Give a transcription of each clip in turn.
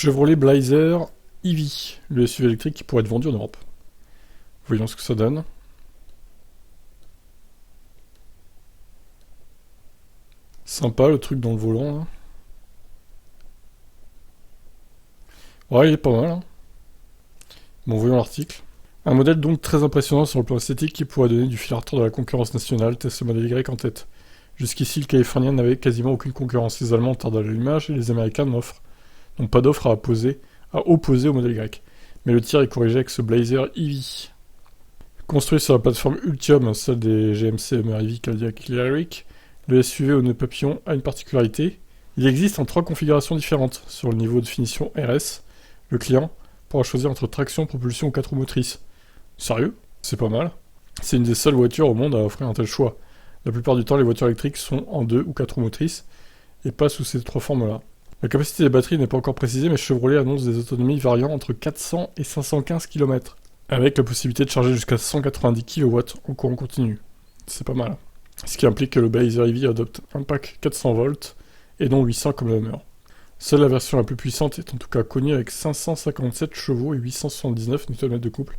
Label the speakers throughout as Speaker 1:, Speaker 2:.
Speaker 1: Chevrolet Blazer EV, le SUV électrique qui pourrait être vendu en Europe. Voyons ce que ça donne. Sympa le truc dans le volant là. Ouais, il est pas mal. Hein. Bon, voyons l'article. Un modèle donc très impressionnant sur le plan esthétique qui pourrait donner du fil à retordre à la concurrence nationale, teste le modèle Y en tête. Jusqu'ici, le Californien n'avait quasiment aucune concurrence. Les Allemands tardent à l'allumage et les Américains n'offrent donc pas d'offre à opposer au modèle Y. Mais le tir est corrigé avec ce Blazer EV. Construit sur la plateforme Ultium, celle des GMC Hummer EV Cadillac Lyriq, le SUV au nœud papillon a une particularité. Il existe en 3 configurations différentes. Sur le niveau de finition RS, le client pourra choisir entre traction, propulsion ou 4 roues motrices. Sérieux? C'est pas mal. C'est une des seules voitures au monde à offrir un tel choix. La plupart du temps, les voitures électriques sont en 2 ou 4 roues motrices et pas sous ces 3 formes-là. La capacité des batteries n'est pas encore précisée, mais Chevrolet annonce des autonomies variant entre 400 et 515 km, avec la possibilité de charger jusqu'à 190 kW en courant continu. C'est pas mal. Ce qui implique que le Blazer EV adopte un pack 400 volts et non 800 comme le Hummer. Seule la version la plus puissante est en tout cas connue avec 557 chevaux et 879 Nm de couple,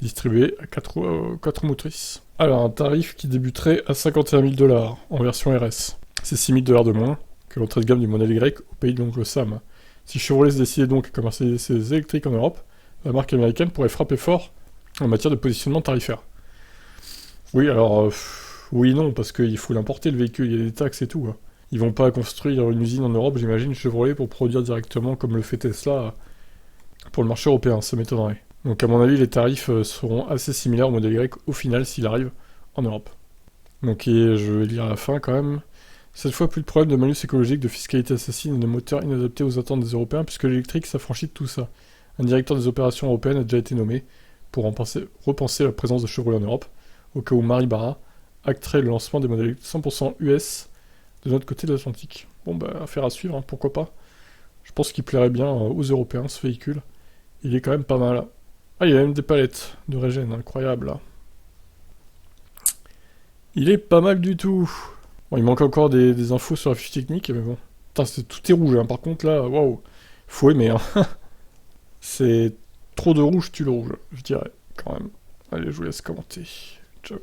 Speaker 1: distribué à 4 motrices. Alors un tarif qui débuterait à 51 000 $ en version RS. C'est 6 000 $ de moins que l'entrée de gamme du modèle Y au pays de l'oncle Sam. Si Chevrolet se décidait donc à commercialiser ses électriques en Europe, la marque américaine pourrait frapper fort en matière de positionnement tarifaire. Oui, alors, oui non, parce qu'il faut l'importer le véhicule, il y a des taxes et tout. Hein. Ils vont pas construire une usine en Europe, j'imagine, Chevrolet, pour produire directement comme le fait Tesla pour le marché européen, ça m'étonnerait. Donc à mon avis, les tarifs seront assez similaires au modèle Y au final s'il arrive en Europe. Donc et je vais lire à la fin quand même. Cette fois, plus de problème de malus écologique, de fiscalité assassine et de moteurs inadaptés aux attentes des Européens, puisque l'électrique s'affranchit de tout ça. Un directeur des opérations européennes a déjà été nommé pour repenser la présence de Chevrolet en Europe, au cas où Marie Barra acterait le lancement des modèles 100% US de notre côté de l'Atlantique. Bon bah, affaire à suivre, hein, pourquoi pas. Je pense qu'il plairait bien aux Européens, ce véhicule. Il est quand même pas mal. Ah, il y a même des palettes de régène, incroyable là. Il est pas mal du tout. Bon, il manque encore des infos sur la fiche technique, mais bon. Putain, tout est rouge, hein. Par contre là, waouh. Faut aimer, hein. C'est trop de rouge, tue le rouge, je dirais, quand même. Allez, je vous laisse commenter. Ciao.